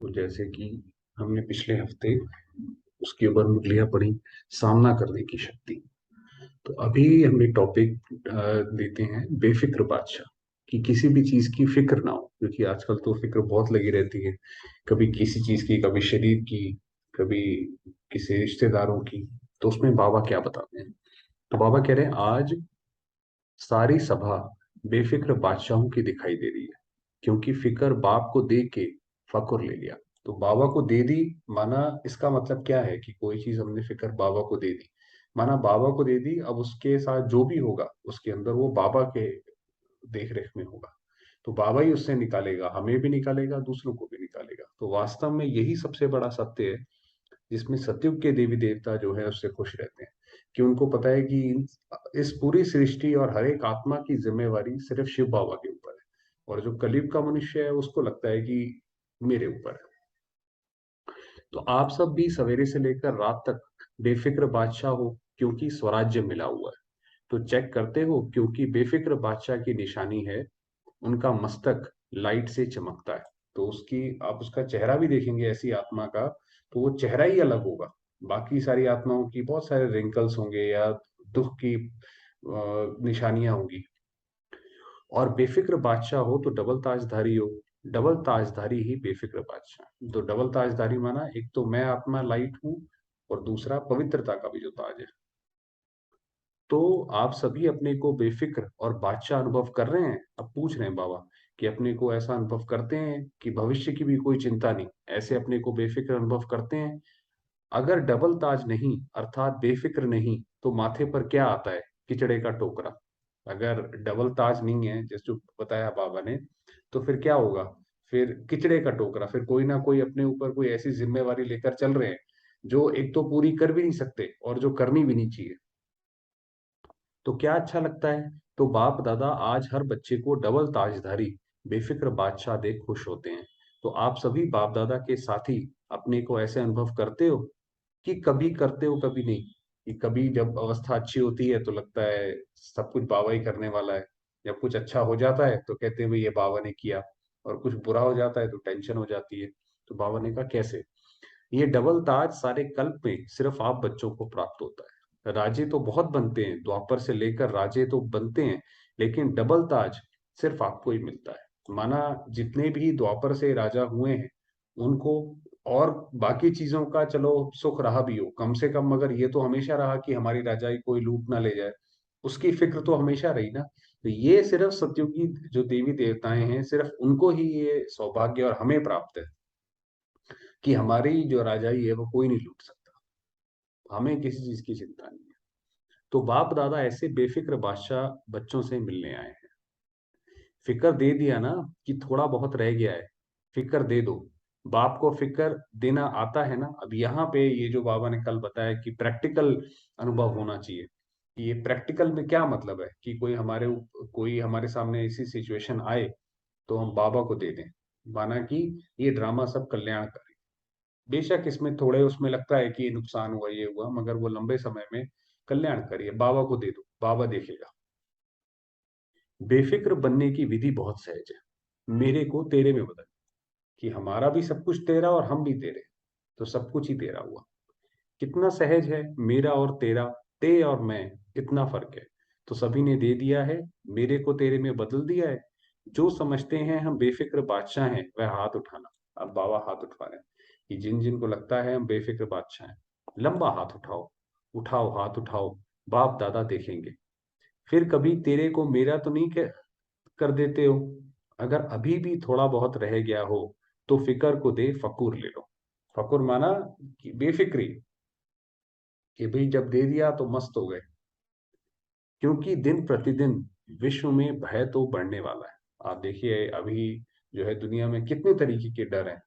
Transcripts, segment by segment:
तो जैसे कि हमने पिछले हफ्ते उसके ऊपर मुगलिया पढ़ी, सामना करने की शक्ति। तो अभी हमने टॉपिक देते हैं बेफिक्र बादशाह, कि किसी भी चीज की फिक्र ना हो, क्योंकि आजकल तो फिक्र बहुत लगी रहती है। कभी किसी चीज की, कभी शरीर की, कभी किसी रिश्तेदारों की। तो उसमें बाबा क्या बताते हैं? तो बाबा कह रहे हैं आज सारी सभा बेफिक्र बादशाहों की दिखाई दे रही है, क्योंकि फिक्र बाप को दे के फकुर ले लिया। तो बाबा को दे दी, माना इसका मतलब क्या है कि कोई चीज हमने फिक्र बाबा को दे दी, माना बाबा को दे दी। अब उसके साथ जो भी होगा उसके अंदर वो बाबा के देख रेख में होगा। तो बाबा ही उससे निकालेगा, हमें भी निकालेगा, दूसरों को भी निकालेगा। तो वास्तव में यही सबसे बड़ा सत्य है, जिसमें सतयुग के देवी देवता जो है उससे खुश रहते हैं, कि उनको पता है कि इस पूरी सृष्टि और हर एक आत्मा की जिम्मेवारी सिर्फ शिव बाबा के ऊपर है। और जो कलयुग का मनुष्य है उसको लगता है कि मेरे ऊपर है। तो आप सब भी सवेरे से लेकर रात तक बेफिक्र बादशाह हो, क्योंकि स्वराज्य मिला हुआ है। तो चेक करते हो, क्योंकि बेफिक्र बादशाह की निशानी है उनका मस्तक लाइट से चमकता है। तो उसकी आप उसका चेहरा भी देखेंगे ऐसी आत्मा का, तो वो चेहरा ही अलग होगा। बाकी सारी आत्माओं की बहुत सारे रिंकल्स होंगे या दुख की निशानियां होंगी। और बेफिक्र बादशाह हो तो डबल ताजधारी हो। डबल ताजधारी ही बेफिक्र बादशाह। तो डबल ताजधारी माना एक तो मैं आत्मा लाइट हूं, और दूसरा पवित्रता का भी जो ताज है। तो आप सभी अपने को बेफिक्र और बादशाह अनुभव कर रहे हैं? अब पूछ रहे हैं बाबा कि अपने को ऐसा अनुभव करते हैं कि भविष्य की भी कोई चिंता नहीं, ऐसे अपने को बेफिक्र अनुभव करते हैं? अगर डबल ताज नहीं, अर्थात बेफिक्र नहीं, तो माथे पर क्या आता है? किचड़े का टोकरा। अगर डबल ताज नहीं है, जैसे जो बताया बाबा ने, तो फिर क्या होगा? फिर किचड़े का टोकरा। फिर कोई ना कोई अपने ऊपर कोई ऐसी जिम्मेवारी लेकर चल रहे हैं जो एक तो पूरी कर भी नहीं सकते और जो करनी भी नहीं चाहिए। तो क्या अच्छा लगता है? तो बाप दादा आज हर बच्चे को डबल ताजधारी बेफिक्र बादशाह देख खुश होते हैं। तो आप सभी बाप दादा के साथी अपने को ऐसे अनुभव करते हो, कि कभी करते हो कभी नहीं? कि कभी जब अवस्था अच्छी होती है तो लगता है सब कुछ बाबा ही करने वाला है, जब कुछ अच्छा हो जाता है तो कहते हैं भाई ये बाबा ने किया, और कुछ बुरा हो जाता है तो टेंशन हो जाती है। तो बाबा ने कहा कैसे? ये डबल ताज सारे कल्प में सिर्फ आप बच्चों को प्राप्त होता है। राजे तो बहुत बनते हैं, द्वापर से लेकर राजे तो बनते हैं, लेकिन डबल ताज सिर्फ आपको ही मिलता है। माना जितने भी द्वापर से राजा हुए हैं उनको, और बाकी चीजों का चलो सुख रहा भी हो कम से कम, मगर ये तो हमेशा रहा कि हमारी राजाई कोई लूट ना ले जाए, उसकी फिक्र तो हमेशा रही ना। तो ये सिर्फ सतयुगी जो देवी देवताएं हैं, सिर्फ उनको ही ये सौभाग्य और हमें प्राप्त है कि हमारी जो राजाई है वो कोई नहीं लूट सकता। हमें किसी चीज की चिंता नहीं है। तो बाप दादा ऐसे बेफिक्र बादशाह बच्चों से मिलने आए हैं। फिक्र दे दिया ना, कि थोड़ा बहुत रह गया है, फिक्र दे दो। बाप को फिक्र देना आता है ना। अब यहाँ पे ये जो बाबा ने कल बताया कि प्रैक्टिकल अनुभव होना चाहिए, कि ये प्रैक्टिकल में क्या मतलब है, कि कोई हमारे सामने ऐसी सिचुएशन आए तो हम बाबा को दे दें, माना कि ये ड्रामा सब कल्याण का। बेशक इसमें थोड़े उसमें लगता है कि ये नुकसान हुआ ये हुआ, मगर वो लंबे समय में कल्याण करिए, बाबा को दे दो, बाबा देखेगा। बेफिक्र बनने की विधि बहुत सहज है। मेरे को तेरे में बदल, कि हमारा भी सब कुछ तेरा और हम भी तेरे, तो सब कुछ ही तेरा हुआ। कितना सहज है मेरा और तेरा, ते और मैं, कितना फर्क है। तो सभी ने दे दिया है, मेरे को तेरे में बदल दिया है। जो समझते हैं हम बेफिक्र बादशाह हैं वह हाथ उठाना। अब बाबा हाथ उठा रहे हैं, कि जिन जिन को लगता है हम बेफिक्र बादशाह हैं, लंबा हाथ उठाओ। उठाओ हाथ उठाओ, बाप दादा देखेंगे। फिर कभी तेरे को मेरा तो नहीं कर देते हो? अगर अभी भी थोड़ा बहुत रह गया हो तो फिक्र को दे फकूर ले लो। फकुर माना कि बेफिक्री, कि भाई जब दे दिया तो मस्त हो गए। क्योंकि दिन प्रतिदिन विश्व में भय तो बढ़ने वाला है। आप देखिए अभी जो है दुनिया में कितने तरीके के डर हैं।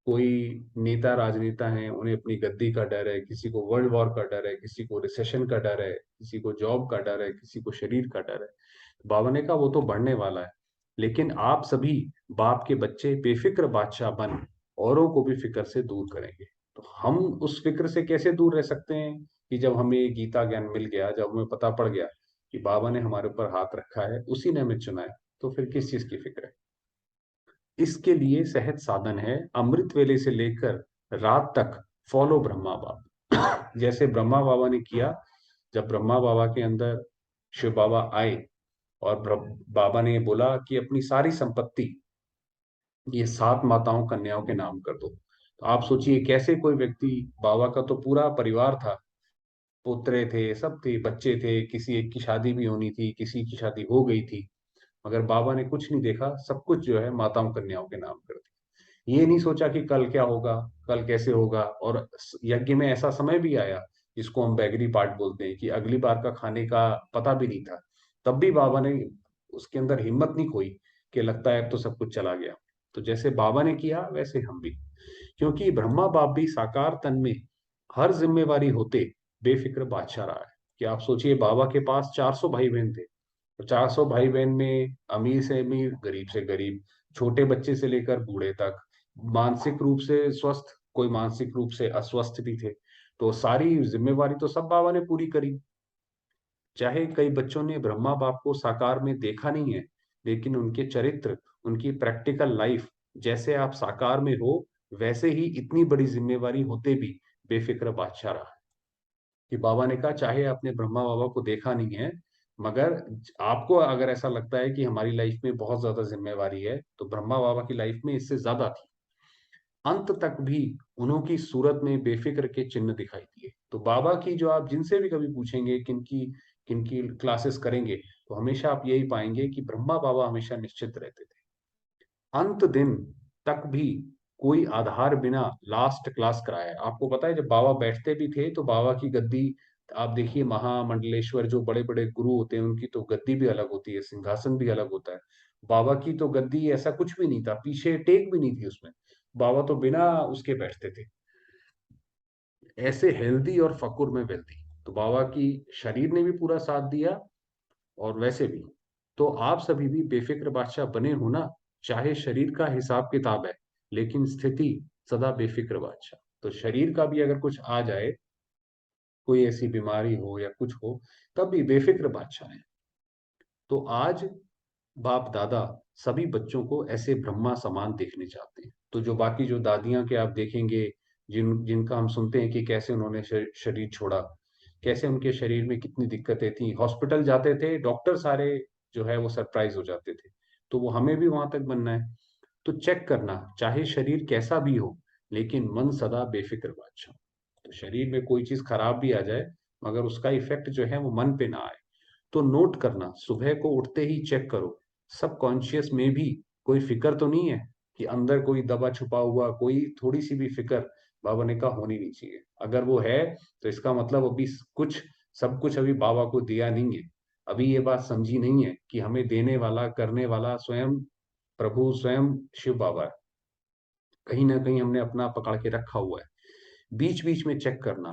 कोई नेता राजनेता हैं, उन्हें अपनी गद्दी का डर है, किसी को वर्ल्ड वॉर का डर है, किसी को रिसेशन का डर है, किसी को जॉब का डर है, किसी को शरीर का डर है। बाबा ने कहा वो तो बढ़ने वाला है, लेकिन आप सभी बाप के बच्चे बेफिक्र बादशाह बन औरों को भी फिक्र से दूर करेंगे। तो हम उस फिक्र से कैसे दूर रह सकते हैं? कि जब हमें ये गीता ज्ञान मिल गया, जब हमें पता पड़ गया कि बाबा ने हमारे ऊपर हाथ रखा है, उसी ने हमें चुना है, तो फिर किस चीज की फिक्र है? इसके लिए सहज साधन है, अमृत वेले से लेकर रात तक फॉलो ब्रह्मा बाबा। जैसे ब्रह्मा बाबा ने किया, जब ब्रह्मा बाबा के अंदर शिव बाबा आए और बाबा ने बोला कि अपनी सारी संपत्ति ये 7 माताओं कन्याओं के नाम कर दो। तो आप सोचिए कैसे कोई व्यक्ति, बाबा का तो पूरा परिवार था, पोतरे थे, सब थे, बच्चे थे, किसी एक की शादी भी होनी थी, किसी की शादी हो गई थी, मगर बाबा ने कुछ नहीं देखा, सब कुछ जो है माताओं कन्याओं के नाम कर दिया। ये नहीं सोचा कि कल क्या होगा, कल कैसे होगा। और यज्ञ में ऐसा समय भी आया जिसको हम बैगरी पार्ट बोलते हैं, कि अगली बार का खाने का पता भी नहीं था, तब भी बाबा ने उसके अंदर हिम्मत नहीं खोई कि लगता है अब तो सब कुछ चला गया। तो जैसे बाबा ने किया वैसे हम भी, क्योंकि ब्रह्मा बाप भी साकार तन में हर जिम्मेवारी होते बेफिक्र बादशाह रहा है। कि आप सोचिए बाबा के पास 400 भाई बहन थे, तो 400 भाई बहन में अमीर से अमीर, गरीब से गरीब, छोटे बच्चे से लेकर बूढ़े तक, मानसिक रूप से स्वस्थ, कोई मानसिक रूप से अस्वस्थ भी थे। तो सारी जिम्मेवारी तो सब बाबा ने पूरी करी। चाहे कई बच्चों ने ब्रह्मा बाप को साकार में देखा नहीं है, लेकिन उनके चरित्र, उनकी प्रैक्टिकल लाइफ, जैसे आप साकार में हो वैसे ही इतनी बड़ी जिम्मेवारी होते भी बेफिक्र बादशाह रहा। कि बाबा ने कहा चाहे आपने ब्रह्मा बाबा को देखा नहीं है, मगर आपको अगर ऐसा लगता है कि हमारी लाइफ में बहुत ज्यादा जिम्मेवारी है, तो ब्रह्मा बाबा की लाइफ में इससे ज्यादा थी। अंत तक भी उन्हों की सूरत में बेफिक्र के चिन्ह दिखाई दिए। तो बाबा की जो आप जिनसे भी कभी पूछेंगे किनकी किनकी क्लासेस करेंगे, तो हमेशा आप यही पाएंगे कि ब्रह्मा बाबा हमेशा निश्चित रहते थे। अंत दिन तक भी कोई आधार बिना लास्ट क्लास कराया। आपको पता है जब बाबा बैठते भी थे तो बाबा की गद्दी, आप देखिए महामंडलेश्वर जो बड़े बड़े गुरु होते हैं उनकी तो गद्दी भी अलग होती है, सिंहासन भी अलग होता है। बाबा की तो गद्दी ऐसा कुछ भी नहीं था, पीछे टेक भी नहीं थी उसमें, बाबा तो बिना उसके बैठते थे, ऐसे हेल्दी और फकुर में वेल्दी। तो बाबा की शरीर ने भी पूरा साथ दिया, और वैसे भी तो आप सभी भी बेफिक्र बादशाह बने हो ना। चाहे शरीर का हिसाब किताब है, लेकिन स्थिति सदा बेफिक्र बादशाह। तो शरीर का भी अगर कुछ आ जाए, कोई ऐसी बीमारी हो या कुछ हो, तब भी बेफिक्र बादशाह है। तो आज बाप दादा सभी बच्चों को ऐसे ब्रह्मा समान देखने चाहते हैं। तो जो बाकी जो दादियां के आप देखेंगे, जिनका हम सुनते हैं कि कैसे उन्होंने शरीर छोड़ा, कैसे उनके शरीर में कितनी दिक्कतें थी, हॉस्पिटल जाते थे डॉक्टर सारे जो है वो सरप्राइज हो जाते थे। तो वो हमें भी वहां तक बनना है। तो चेक करना, चाहे शरीर कैसा भी हो, लेकिन मन सदा बेफिक्र बादशाह। तो शरीर में कोई चीज खराब भी आ जाए, मगर उसका इफेक्ट जो है वो मन पे ना आए। तो नोट करना, सुबह को उठते ही चेक करो, सब कॉन्शियस में भी कोई फिक्र तो नहीं है, कि अंदर कोई दबा छुपा हुआ कोई थोड़ी सी भी फिक्र, बाबा ने कहा होनी नहीं चाहिए। अगर वो है तो इसका मतलब अभी कुछ, सब कुछ अभी बाबा को दिया नहीं है। अभी ये बात समझी नहीं है कि हमें देने वाला करने वाला स्वयं प्रभु, स्वयं शिव बाबा है। कहीं ना कहीं हमने अपना पकड़ के रखा हुआ है। बीच बीच में चेक करना,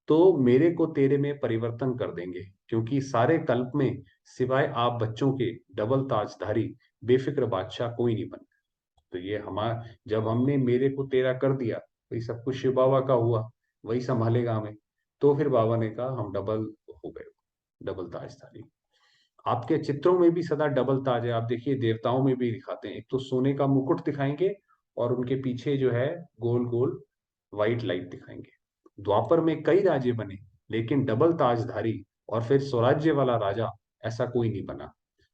तो मेरे को तेरे में परिवर्तन कर देंगे, क्योंकि सारे कल्प में सिवाय आप बच्चों के डबल ताजधारी बेफिक्र बादशाह कोई नहीं बना। तो ये हमारा, जब हमने मेरे को तेरा कर दिया, वही सब कुछ शिव बाबा का हुआ, वही संभालेगा हमें। तो फिर बाबा ने कहा हम डबल हो गए, डबल ताजधारी। आपके चित्रों में भी सदा डबल ताज है, आप देखिए देवताओं में भी दिखाते हैं, एक तो सोने का मुकुट दिखाएंगे, और उनके पीछे जो है गोल गोल व्हाइट लाइट दिखाएंगे। द्वापर में कई राजे बने, लेकिन डबल ताजधारी और फिर स्वराज्य वाला राजा ऐसा कोई नहीं बना।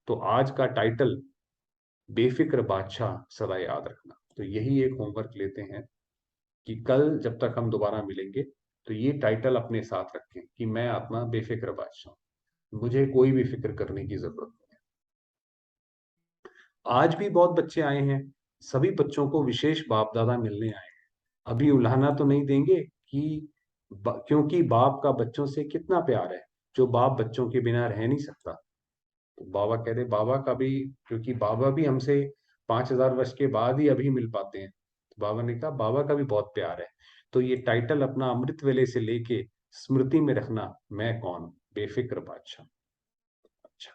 तो आज का टाइटल बेफिक्र बादशाह सदा याद रखना। तो यही एक होमवर्क लेते हैं कि कल जब तक हम दोबारा मिलेंगे, तो ये टाइटल अपने साथ रखें कि मैं आत्मा बेफिक्र बादशाह हूं, मुझे कोई भी फिक्र करने की जरूरत नहीं। आज भी बहुत बच्चे आए हैं, सभी बच्चों को विशेष बाप दादा मिलने आए हैं। अभी उल्हाना तो नहीं देंगे कि क्योंकि बाप का बच्चों से कितना प्यार है, जो बाप बच्चों के बिना रह नहीं सकता। तो बाबा कह रहे बाबा का भी, क्योंकि बाबा भी हमसे 5,000 वर्ष के बाद ही अभी मिल पाते हैं, तो बाबा ने कहा बाबा का भी बहुत प्यार है। तो ये टाइटल अपना अमृत वेले से लेके स्मृति में रखना, मैं कौन, बेफिक्र बादशाह। अच्छा,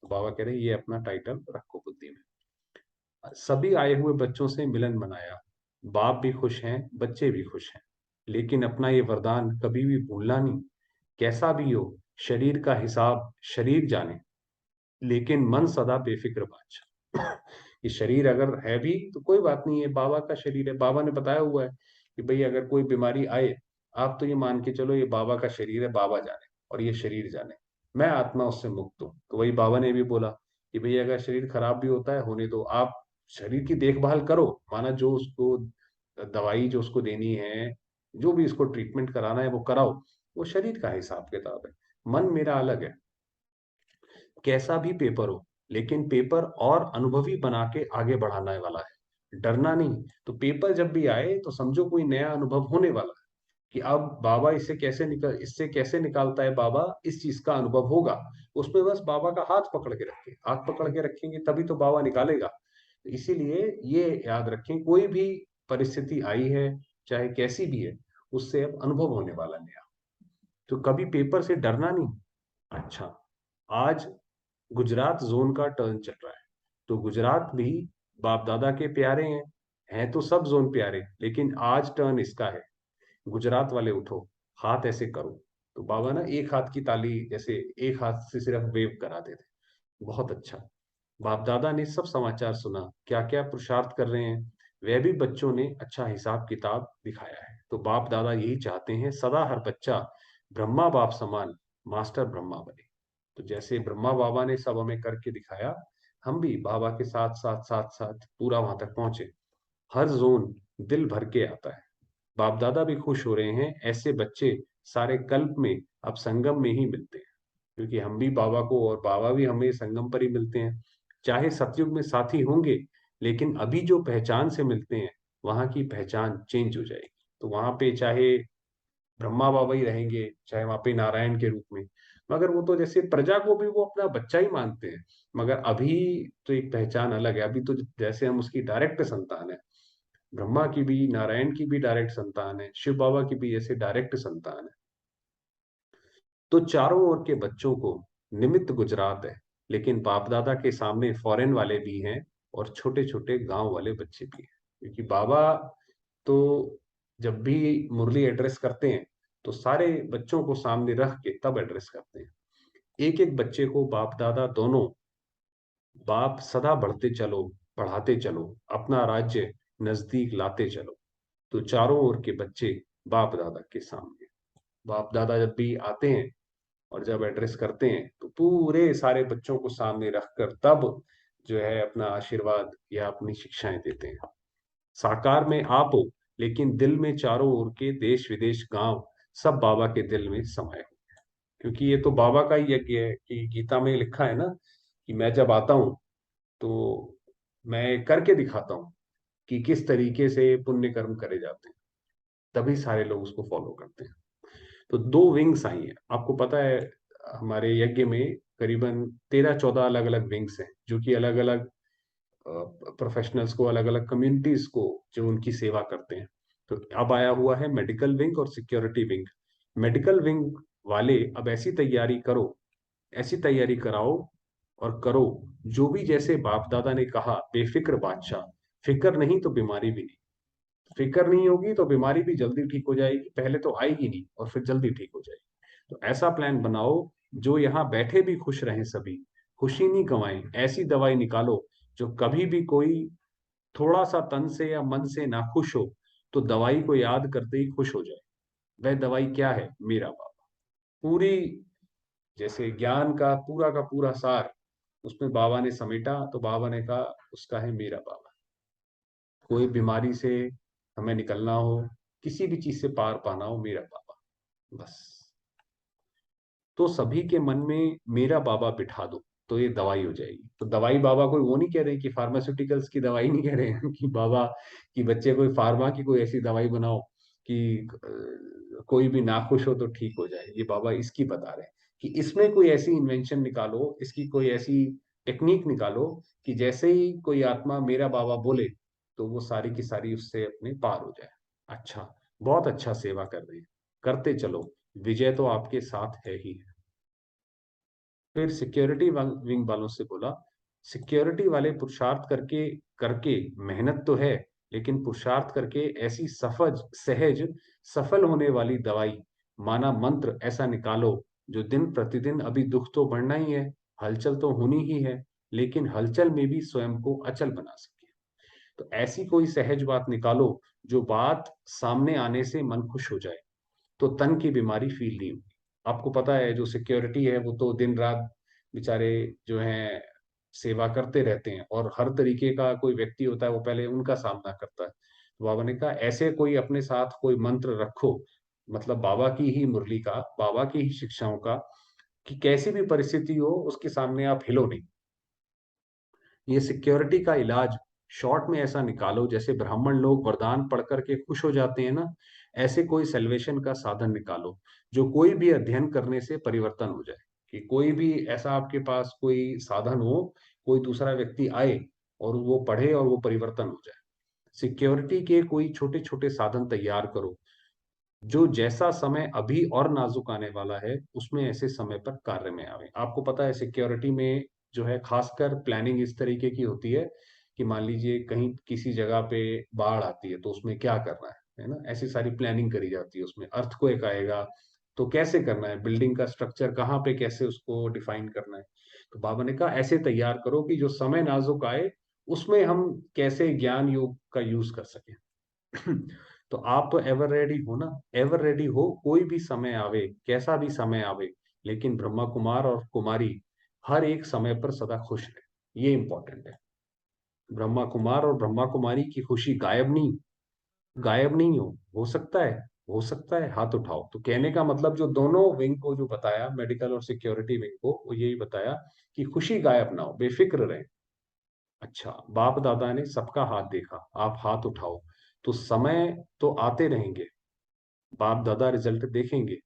तो बाबा कह रहे ये अपना टाइटल रखो बुद्धि में। सभी आए हुए बच्चों से मिलन मनाया, बाप भी खुश हैं, बच्चे भी खुश हैं, लेकिन अपना ये वरदान कभी भी भूलना नहीं, कैसा भी हो शरीर का हिसाब शरीर जाने, लेकिन मन सदा बेफिक्र बादशाह। ये शरीर अगर है भी तो कोई बात नहीं है, बाबा का शरीर है, बाबा ने बताया हुआ है कि भाई अगर कोई बीमारी आए, आप तो ये मान के चलो ये बाबा का शरीर है, बाबा जाने और ये शरीर जाने, मैं आत्मा उससे मुक्त हूँ। तो वही बाबा ने भी बोला कि भाई अगर शरीर खराब भी होता है होने दो, आप शरीर की देखभाल करो, माना जो उसको दवाई जो उसको देनी है, जो भी इसको ट्रीटमेंट कराना है वो कराओ, वो शरीर का हिसाब किताब है। मन मेरा अलग है, कैसा भी पेपर हो, लेकिन पेपर और अनुभवी बना के आगे बढ़ाने वाला है, डरना नहीं। तो पेपर जब भी आए तो समझो कोई नया अनुभव होने वाला है, कि अब बाबा इससे कैसे निकालता है, बाबा इस चीज का अनुभव होगा, उसमें बस बाबा का हाथ पकड़ के रखें, हाथ पकड़ के रखेंगे तभी तो बाबा निकालेगा। तो इसीलिए ये याद रखें, कोई भी परिस्थिति आई है, चाहे कैसी भी है, उससे अब अनुभव होने वाला नया। तो कभी पेपर से डरना नहीं। अच्छा, आज गुजरात जोन का टर्न चल रहा है, तो गुजरात भी बाप दादा के प्यारे हैं तो सब जोन प्यारे, लेकिन आज टर्न इसका है। गुजरात वाले उठो, हाथ ऐसे करो। तो बाबा ना एक हाथ की ताली जैसे एक हाथ से सिर्फ वेव कराते थे, बहुत अच्छा। बाप दादा ने सब समाचार सुना, क्या क्या पुरुषार्थ कर रहे हैं, वह भी बच्चों ने अच्छा हिसाब किताब दिखाया है। तो बाप दादा यही चाहते हैं, सदा हर बच्चा ब्रह्मा बाप समान मास्टर ब्रह्मा बने। तो जैसे ब्रह्मा बाबा ने सब हमें करके दिखाया, हम भी बाबा के साथ साथ साथ साथ पूरा वहां तक पहुंचे। हर जोन दिल भर के आता है, बाप दादा भी खुश हो रहे हैं, ऐसे बच्चे सारे कल्प में अब संगम में ही मिलते हैं। क्योंकि हम भी बाबा को और बाबा भी हमें संगम पर ही मिलते हैं। चाहे सतयुग में साथी होंगे, लेकिन अभी जो पहचान से मिलते हैं, वहां की पहचान चेंज हो जाएगी। तो वहां पे चाहे ब्रह्मा बाबा ही रहेंगे, चाहे वहां पे नारायण के रूप में, मगर वो तो जैसे प्रजा को भी वो अपना बच्चा ही मानते हैं। मगर अभी तो एक पहचान अलग है, अभी तो जैसे हम उसकी डायरेक्ट संतान है, ब्रह्मा की भी नारायण की भी डायरेक्ट संतान है, शिव बाबा की भी जैसे डायरेक्ट संतान है। तो चारों ओर के बच्चों को निमित्त गुजरात है, लेकिन बाप दादा के सामने फॉरेन वाले भी हैं और छोटे छोटे गांव वाले बच्चे भी हैं। क्योंकि बाबा तो जब भी मुरली एड्रेस करते हैं, तो सारे बच्चों को सामने रख के तब एड्रेस करते हैं। एक एक बच्चे को बाप दादा दोनों, बाप सदा बढ़ते चलो, बढ़ाते चलो, अपना राज्य नजदीक लाते चलो। तो चारों ओर के बच्चे बाप दादा के सामने, बाप दादा जब भी आते हैं और जब एड्रेस करते हैं, तो पूरे सारे बच्चों को सामने रखकर तब जो है अपना आशीर्वाद या अपनी शिक्षाएं देते हैं। साकार में आप हो, लेकिन दिल में चारों ओर के देश विदेश गांव सब बाबा के दिल में समाये हो। क्योंकि ये तो बाबा का ही यज्ञ है, कि गीता में लिखा है ना, कि मैं जब आता हूँ तो मैं करके दिखाता हूँ कि किस तरीके से पुण्य कर्म करे जाते हैं, तभी सारे लोग उसको फॉलो करते हैं। तो दो विंग्स आई हैं, आपको पता है हमारे यज्ञ में करीबन 13-14 अलग अलग विंग्स हैं, जो कि अलग अलग प्रोफेशनल्स को, अलग अलग कम्युनिटीज को जो उनकी सेवा करते हैं। तो अब आया हुआ है मेडिकल विंग और सिक्योरिटी विंग। मेडिकल विंग वाले अब ऐसी तैयारी करो, ऐसी तैयारी कराओ और करो, जो भी जैसे बाप दादा ने कहा, बेफिक्र बादशाह, फिक्र नहीं तो बीमारी भी नहीं। फिक्र नहीं होगी तो बीमारी भी जल्दी ठीक हो जाएगी, पहले तो आएगी नहीं और फिर जल्दी ठीक हो जाएगी। तो ऐसा प्लान बनाओ जो यहाँ बैठे भी खुश रहें सभी, खुशी नहीं गंवाएं, ऐसी दवाई निकालो जो कभी भी कोई थोड़ा सा तन से या मन से ना खुश हो, तो दवाई को याद करते ही खुश हो जाए। वह दवाई क्या है? मेरा बाबा। पूरी जैसे ज्ञान का पूरा सार उसमें बाबा ने समेटा, तो बाबा ने कहा उसका है मेरा बाबा। कोई बीमारी से हमें निकलना हो, किसी भी चीज से पार पाना हो, मेरा बाबा बस। तो सभी के मन में मेरा बाबा बिठा दो, तो ये दवाई हो जाएगी। तो दवाई बाबा कोई वो नहीं कह रहे कि फार्मास्यूटिकल्स की दवाई नहीं कह रहे हैं कि बाबा कि बच्चे कोई फार्मा की कोई ऐसी दवाई बनाओ कि कोई भी नाखुश हो तो ठीक हो जाए। ये बाबा इसकी बता रहे हैं कि इसमें कोई ऐसी इन्वेंशन निकालो, इसकी कोई ऐसी टेक्निक निकालो कि जैसे ही कोई आत्मा मेरा बाबा बोले, तो वो सारी की सारी उससे अपने पार हो जाए। अच्छा, बहुत अच्छा सेवा कर रहे हैं, करते चलो, विजय तो आपके साथ है ही है। फिर सिक्योरिटी विंग वालों से बोला, सिक्योरिटी वाले पुरुषार्थ करके करके मेहनत तो है, लेकिन पुरुषार्थ करके ऐसी सहज सफल होने वाली दवाई, माना मंत्र ऐसा निकालो जो दिन प्रतिदिन, अभी दुख तो बढ़ना ही है, हलचल तो होनी ही है, लेकिन हलचल में भी स्वयं को अचल बना सके। तो ऐसी कोई सहज बात निकालो जो बात सामने आने से मन खुश हो जाए, तो तन की बीमारी फील नहीं होगी। आपको पता है जो सिक्योरिटी है वो तो दिन रात बेचारे जो हैं सेवा करते रहते हैं, और हर तरीके का कोई व्यक्ति होता है वो पहले उनका सामना करता है। तो बाबा ने कहा ऐसे कोई अपने साथ कोई मंत्र रखो, मतलब बाबा की ही मुरली का, बाबा की ही शिक्षाओं का, कि कैसी भी परिस्थिति हो उसके सामने आप हिलो नहीं। ये सिक्योरिटी का इलाज शॉर्ट में ऐसा निकालो, जैसे ब्राह्मण लोग वरदान पढ़ करके खुश हो जाते हैं ना, ऐसे कोई सेल्वेशन का साधन निकालो जो कोई भी अध्ययन करने से परिवर्तन हो जाए। कि कोई भी ऐसा आपके पास कोई साधन हो, कोई दूसरा व्यक्ति आए और वो पढ़े और वो परिवर्तन हो जाए। सिक्योरिटी के कोई छोटे छोटे साधन तैयार करो, जो जैसा समय अभी और नाजुक आने वाला है उसमें ऐसे समय पर कार्य में आवे। आपको पता है सिक्योरिटी में जो है खासकर प्लानिंग इस तरीके की होती है कि मान लीजिए कहीं किसी जगह पे बाढ़ आती है तो उसमें क्या करना है ना, ऐसी सारी प्लानिंग करी जाती है। उसमें अर्थक्वेक आएगा तो कैसे करना है, बिल्डिंग का स्ट्रक्चर कहाँ पे कैसे उसको डिफाइन करना है। तो बाबा ने कहा ऐसे तैयार करो कि जो समय नाजुक आए उसमें हम कैसे ज्ञान योग का यूज कर सकें। तो आप तो एवर रेडी हो ना, एवर रेडी हो, कोई भी समय आवे, कैसा भी समय आवे, लेकिन ब्रह्मा कुमार और कुमारी हर एक समय पर सदा खुश रहे, ये इंपॉर्टेंट है। ब्रह्मा कुमार और ब्रह्मा कुमारी की खुशी गायब नहीं, गायब नहीं हो सकता है, हो सकता है, हाथ उठाओ। तो कहने का मतलब जो दोनों विंग को जो बताया, मेडिकल और सिक्योरिटी विंग को, वो यही बताया कि खुशी गायब ना हो, बेफिक्र रहे। अच्छा, बाप दादा ने सबका हाथ देखा, आप हाथ उठाओ। तो समय तो आते रहेंगे, बाप दादा रिजल्ट देखेंगे।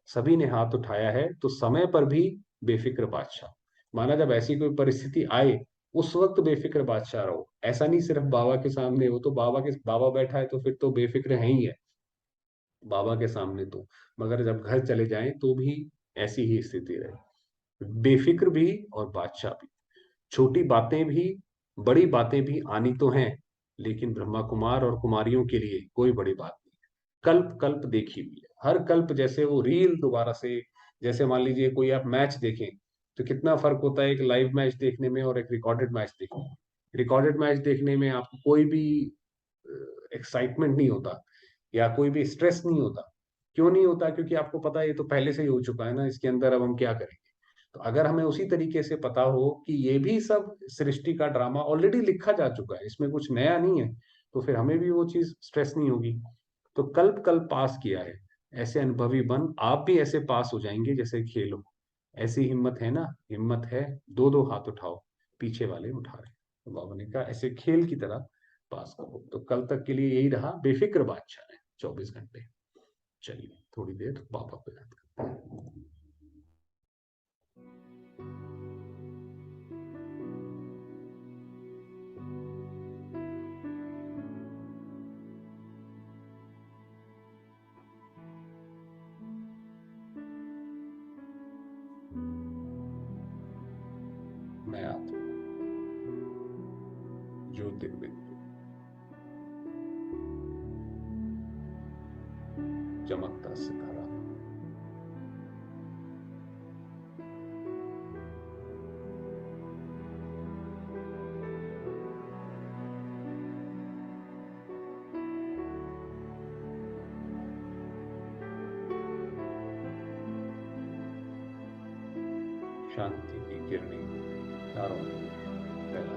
सभी ने हाथ उठाया है तो समय पर भी बेफिक्र बादशाह। माना जब ऐसी कोई परिस्थिति आए उस वक्त बेफिक्र बादशाह रहो। ऐसा नहीं सिर्फ बाबा के सामने हो तो बाबा बैठा है तो फिर तो बेफिक्र है ही है बाबा के सामने तो, मगर जब घर चले जाएं तो भी ऐसी ही स्थिति रहे, बेफिक्र भी और बादशाह भी। छोटी बातें भी, बड़ी बातें भी आनी तो हैं, लेकिन ब्रह्मा कुमार और कुमारियों के लिए कोई बड़ी बात नहीं। कल्प कल्प देखी हुई है, हर कल्प जैसे वो रील दोबारा से, जैसे मान लीजिए कोई आप मैच देखें तो कितना फर्क होता है एक लाइव मैच देखने में और एक रिकॉर्डेड मैच देखने में। रिकॉर्डेड मैच देखने में आपको कोई भी एक्साइटमेंट नहीं होता या कोई भी स्ट्रेस नहीं होता। क्यों नहीं होता? क्योंकि आपको पता है ये तो पहले से ही हो चुका है ना, इसके अंदर अब हम क्या करेंगे। तो अगर हमें उसी तरीके से पता हो कि ये भी सब सृष्टि का ड्रामा ऑलरेडी लिखा जा चुका है, इसमें कुछ नया नहीं है, तो फिर हमें भी वो चीज स्ट्रेस नहीं होगी। तो कल्प कल्प पास किया है, ऐसे अनुभवी बन, आप भी ऐसे पास हो जाएंगे जैसे खेल हो। ऐसी हिम्मत है ना, हिम्मत है, दो दो हाथ उठाओ, पीछे वाले उठा रहे। तो बाबा ने कहा ऐसे खेल की तरह पास करो। तो कल तक के लिए यही रहा, बेफिक्र बादशाह है 24 घंटे। चलिए थोड़ी देर बाबा को याद करते हैं। मैं आता हूँ ज्योतिर्बिंदु, चमकता सितारा, शांति की किरणें चारों ओर फैला।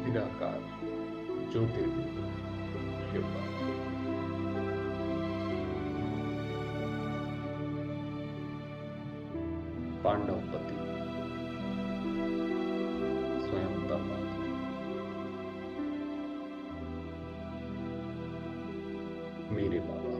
निराकार ज्योतिर्बिंदु शिव बाबा, पांडवपति स्वयं बाबा, मेरे बाबा।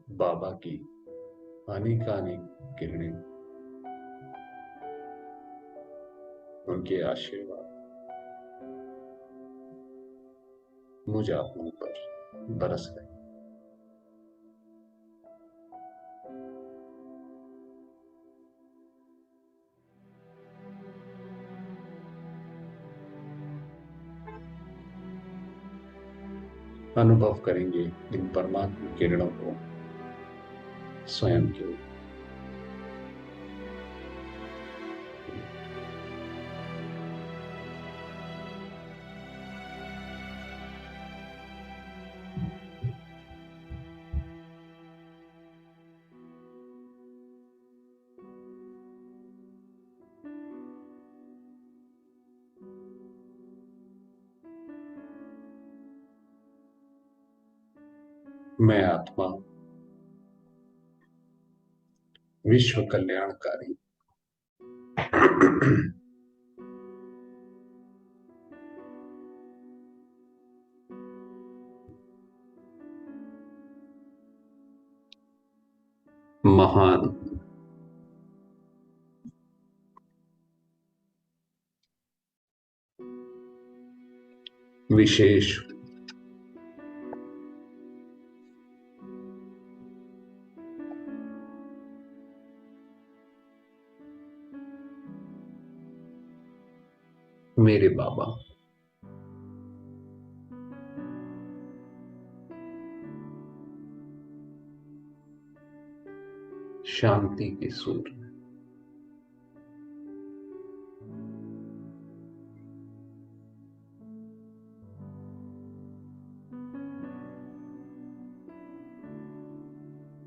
बाबा की अनेकानेक किरणें, उनके आशीर्वाद मुझ आत्मा पर बरस रहे। अनुभव करेंगे इन परमात्मा किरणों को स्वयं के ऊपर। मैं आत्मा विश्व कल्याणकारी महान विशेष मेरे बाबा शांति के सूर्य,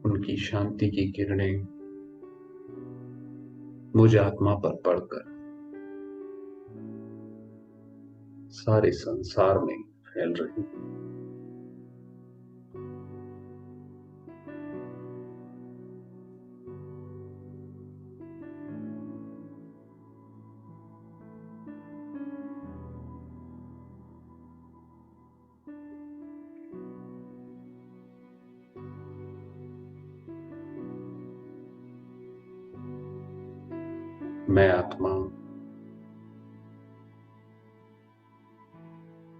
उनकी शांति की किरणें मुझ आत्मा पर पड़कर सारे संसार में फैल रही। मैं आत्मा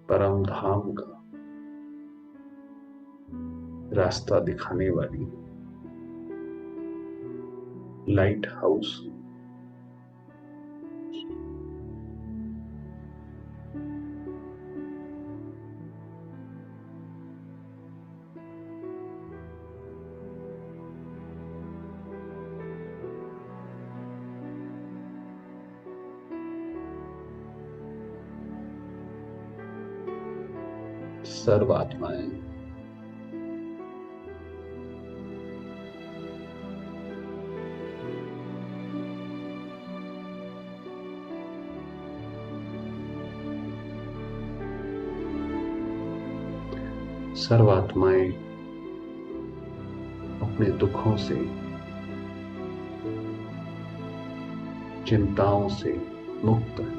परम धाम का रास्ता दिखाने वाली लाइट हाउस, सर्व आत्माएं सर्व आत्माएं अपने दुखों से, चिंताओं से मुक्त हैं।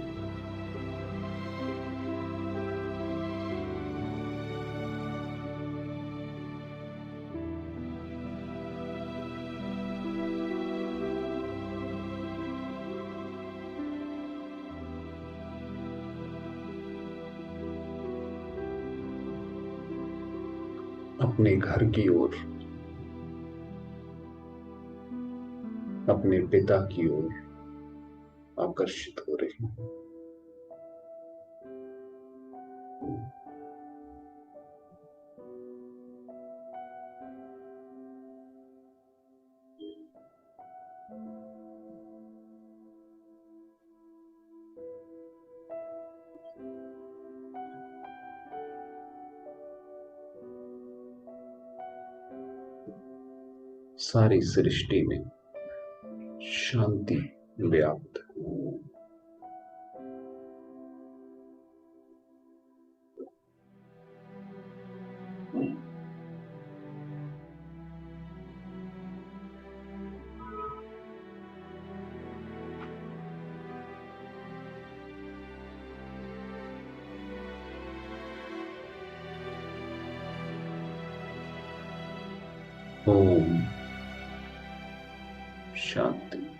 अपने घर की ओर, अपने पिता की ओर आकर्षित हो रही हैं। सारी सृष्टि में शांति व्याप्त है। ओम शांति।